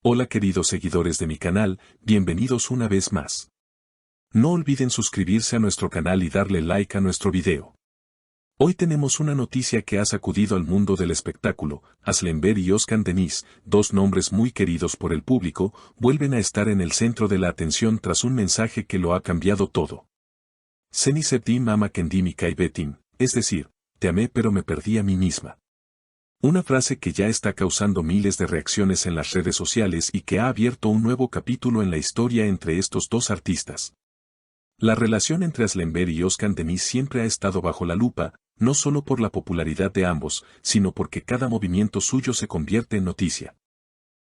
Hola queridos seguidores de mi canal, bienvenidos una vez más. No olviden suscribirse a nuestro canal y darle like a nuestro video. Hoy tenemos una noticia que ha sacudido al mundo del espectáculo. Aslemberg y Özkan Deniz, dos nombres muy queridos por el público, vuelven a estar en el centro de la atención tras un mensaje que lo ha cambiado todo. Seni sevdim ama kendimi kaybettim, es decir, te amé pero me perdí a mí misma. Una frase que ya está causando miles de reacciones en las redes sociales y que ha abierto un nuevo capítulo en la historia entre estos dos artistas. La relación entre Aslemberg y Özkan Deniz siempre ha estado bajo la lupa, no solo por la popularidad de ambos, sino porque cada movimiento suyo se convierte en noticia.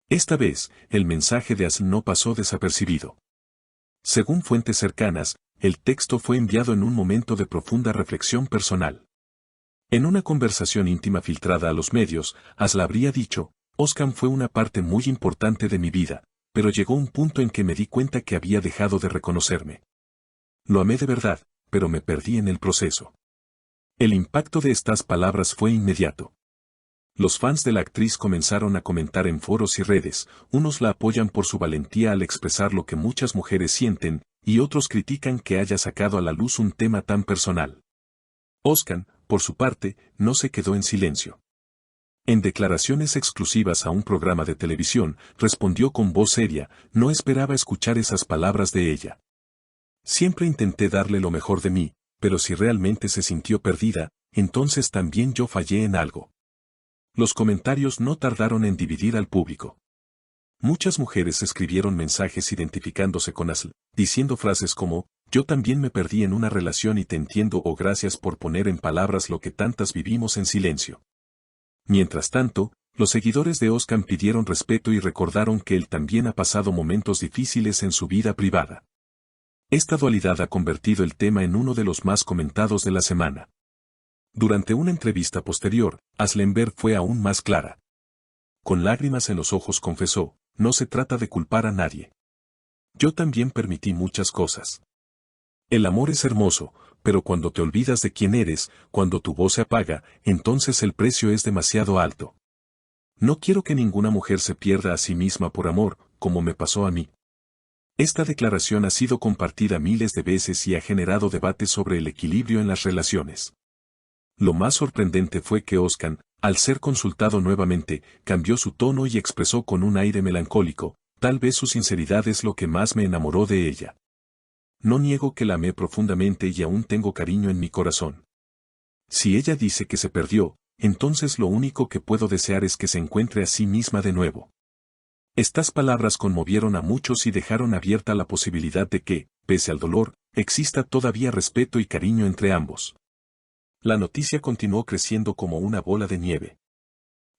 Esta vez, el mensaje de Asl no pasó desapercibido. Según fuentes cercanas, el texto fue enviado en un momento de profunda reflexión personal. En una conversación íntima filtrada a los medios, Asl habría dicho, Özkan fue una parte muy importante de mi vida, pero llegó un punto en que me di cuenta que había dejado de reconocerme. Lo amé de verdad, pero me perdí en el proceso. El impacto de estas palabras fue inmediato. Los fans de la actriz comenzaron a comentar en foros y redes, unos la apoyan por su valentía al expresar lo que muchas mujeres sienten, y otros critican que haya sacado a la luz un tema tan personal. Özkan, por su parte, no se quedó en silencio. En declaraciones exclusivas a un programa de televisión, respondió con voz seria, no esperaba escuchar esas palabras de ella. Siempre intenté darle lo mejor de mí, pero si realmente se sintió perdida, entonces también yo fallé en algo. Los comentarios no tardaron en dividir al público. Muchas mujeres escribieron mensajes identificándose con Asl, diciendo frases como, yo también me perdí en una relación y te entiendo o gracias por poner en palabras lo que tantas vivimos en silencio. Mientras tanto, los seguidores de Özkan pidieron respeto y recordaron que él también ha pasado momentos difíciles en su vida privada. Esta dualidad ha convertido el tema en uno de los más comentados de la semana. Durante una entrevista posterior, Aslemberg fue aún más clara. Con lágrimas en los ojos confesó, no se trata de culpar a nadie. Yo también permití muchas cosas. El amor es hermoso, pero cuando te olvidas de quién eres, cuando tu voz se apaga, entonces el precio es demasiado alto. No quiero que ninguna mujer se pierda a sí misma por amor, como me pasó a mí. Esta declaración ha sido compartida miles de veces y ha generado debates sobre el equilibrio en las relaciones. Lo más sorprendente fue que Özkan, al ser consultado nuevamente, cambió su tono y expresó con un aire melancólico, tal vez su sinceridad es lo que más me enamoró de ella. No niego que la amé profundamente y aún tengo cariño en mi corazón. Si ella dice que se perdió, entonces lo único que puedo desear es que se encuentre a sí misma de nuevo. Estas palabras conmovieron a muchos y dejaron abierta la posibilidad de que, pese al dolor, exista todavía respeto y cariño entre ambos. La noticia continuó creciendo como una bola de nieve.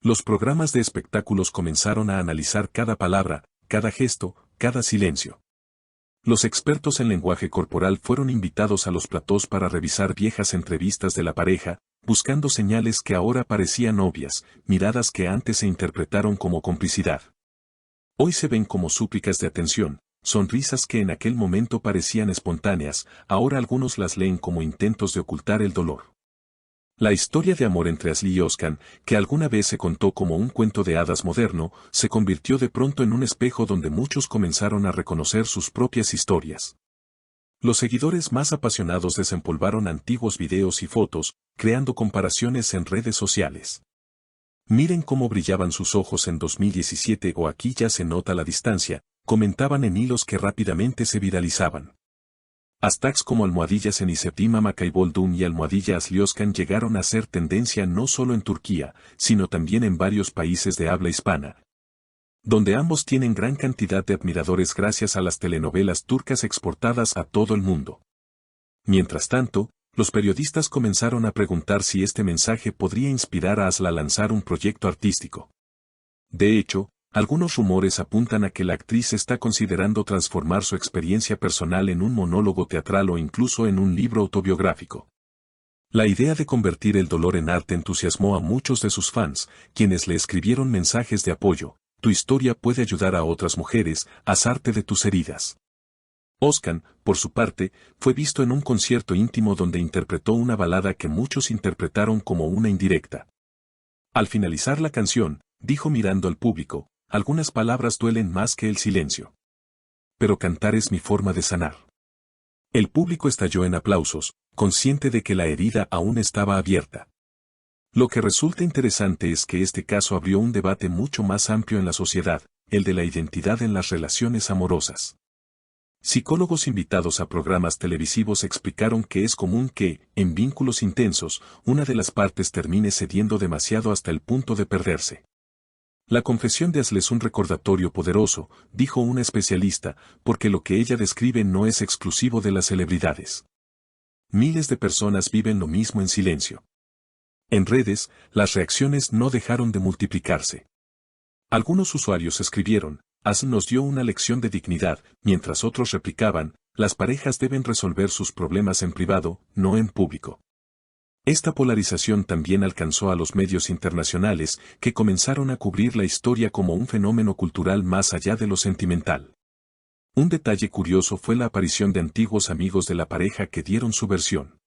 Los programas de espectáculos comenzaron a analizar cada palabra, cada gesto, cada silencio. Los expertos en lenguaje corporal fueron invitados a los platós para revisar viejas entrevistas de la pareja, buscando señales que ahora parecían obvias, miradas que antes se interpretaron como complicidad. Hoy se ven como súplicas de atención, sonrisas que en aquel momento parecían espontáneas, ahora algunos las leen como intentos de ocultar el dolor. La historia de amor entre Asl y Özkan, que alguna vez se contó como un cuento de hadas moderno, se convirtió de pronto en un espejo donde muchos comenzaron a reconocer sus propias historias. Los seguidores más apasionados desempolvaron antiguos videos y fotos, creando comparaciones en redes sociales. Miren cómo brillaban sus ojos en 2017 o aquí ya se nota la distancia, comentaban en hilos que rápidamente se viralizaban. Hashtags como @Seni sevdim ama kayboldum y @Asl Özkan llegaron a ser tendencia no solo en Turquía, sino también en varios países de habla hispana, donde ambos tienen gran cantidad de admiradores gracias a las telenovelas turcas exportadas a todo el mundo. Mientras tanto, los periodistas comenzaron a preguntar si este mensaje podría inspirar a Asl a lanzar un proyecto artístico. De hecho, algunos rumores apuntan a que la actriz está considerando transformar su experiencia personal en un monólogo teatral o incluso en un libro autobiográfico. La idea de convertir el dolor en arte entusiasmó a muchos de sus fans, quienes le escribieron mensajes de apoyo, tu historia puede ayudar a otras mujeres, hazarte de tus heridas. Özkan, por su parte, fue visto en un concierto íntimo donde interpretó una balada que muchos interpretaron como una indirecta. Al finalizar la canción, dijo mirando al público, algunas palabras duelen más que el silencio. Pero cantar es mi forma de sanar. El público estalló en aplausos, consciente de que la herida aún estaba abierta. Lo que resulta interesante es que este caso abrió un debate mucho más amplio en la sociedad, el de la identidad en las relaciones amorosas. Psicólogos invitados a programas televisivos explicaron que es común que, en vínculos intensos, una de las partes termine cediendo demasiado hasta el punto de perderse. La confesión de Ashley es un recordatorio poderoso, dijo una especialista, porque lo que ella describe no es exclusivo de las celebridades. Miles de personas viven lo mismo en silencio. En redes, las reacciones no dejaron de multiplicarse. Algunos usuarios escribieron, Ashley nos dio una lección de dignidad, mientras otros replicaban, las parejas deben resolver sus problemas en privado, no en público. Esta polarización también alcanzó a los medios internacionales, que comenzaron a cubrir la historia como un fenómeno cultural más allá de lo sentimental. Un detalle curioso fue la aparición de antiguos amigos de la pareja que dieron su versión.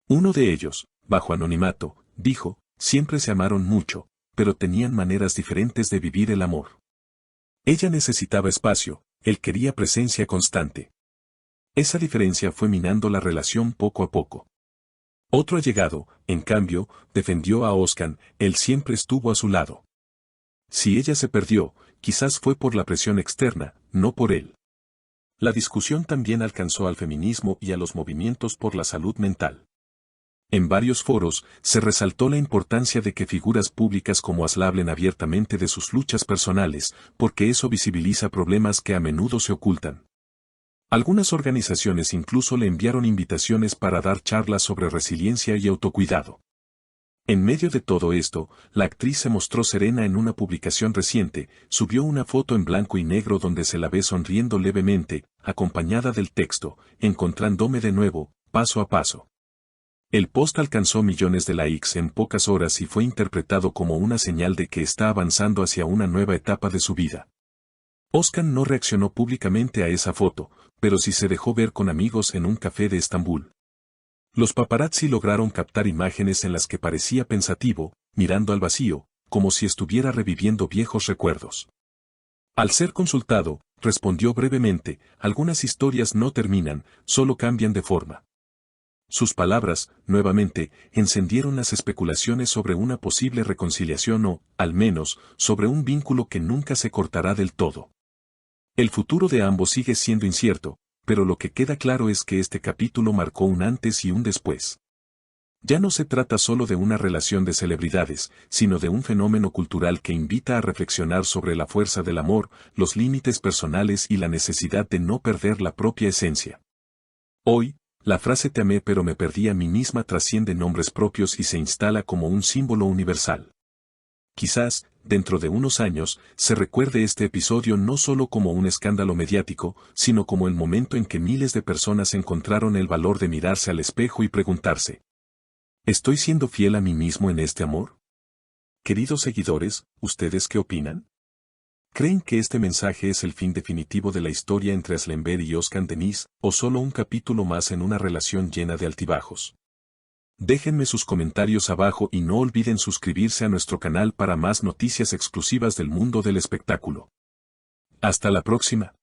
Uno de ellos, bajo anonimato, dijo, siempre se amaron mucho, pero tenían maneras diferentes de vivir el amor. Ella necesitaba espacio, él quería presencia constante. Esa diferencia fue minando la relación poco a poco. Otro allegado, en cambio, defendió a Oscar, él siempre estuvo a su lado. Si ella se perdió, quizás fue por la presión externa, no por él. La discusión también alcanzó al feminismo y a los movimientos por la salud mental. En varios foros, se resaltó la importancia de que figuras públicas como Ashley hablen abiertamente de sus luchas personales, porque eso visibiliza problemas que a menudo se ocultan. Algunas organizaciones incluso le enviaron invitaciones para dar charlas sobre resiliencia y autocuidado. En medio de todo esto, la actriz se mostró serena en una publicación reciente, subió una foto en blanco y negro donde se la ve sonriendo levemente, acompañada del texto, encontrándome de nuevo, paso a paso. El post alcanzó millones de likes en pocas horas y fue interpretado como una señal de que está avanzando hacia una nueva etapa de su vida. Oscar no reaccionó públicamente a esa foto, pero sí se dejó ver con amigos en un café de Estambul. Los paparazzi lograron captar imágenes en las que parecía pensativo, mirando al vacío, como si estuviera reviviendo viejos recuerdos. Al ser consultado, respondió brevemente, algunas historias no terminan, solo cambian de forma. Sus palabras, nuevamente, encendieron las especulaciones sobre una posible reconciliación o, al menos, sobre un vínculo que nunca se cortará del todo. El futuro de ambos sigue siendo incierto, pero lo que queda claro es que este capítulo marcó un antes y un después. Ya no se trata solo de una relación de celebridades, sino de un fenómeno cultural que invita a reflexionar sobre la fuerza del amor, los límites personales y la necesidad de no perder la propia esencia. Hoy, la frase te amé pero me perdí a mí misma trasciende nombres propios y se instala como un símbolo universal. Quizás, dentro de unos años, se recuerde este episodio no solo como un escándalo mediático, sino como el momento en que miles de personas encontraron el valor de mirarse al espejo y preguntarse: ¿estoy siendo fiel a mí mismo en este amor? Queridos seguidores, ¿ustedes qué opinan? ¿Creen que este mensaje es el fin definitivo de la historia entre Ashley Benn y Oscar Denise, o solo un capítulo más en una relación llena de altibajos? Déjenme sus comentarios abajo y no olviden suscribirse a nuestro canal para más noticias exclusivas del mundo del espectáculo. Hasta la próxima.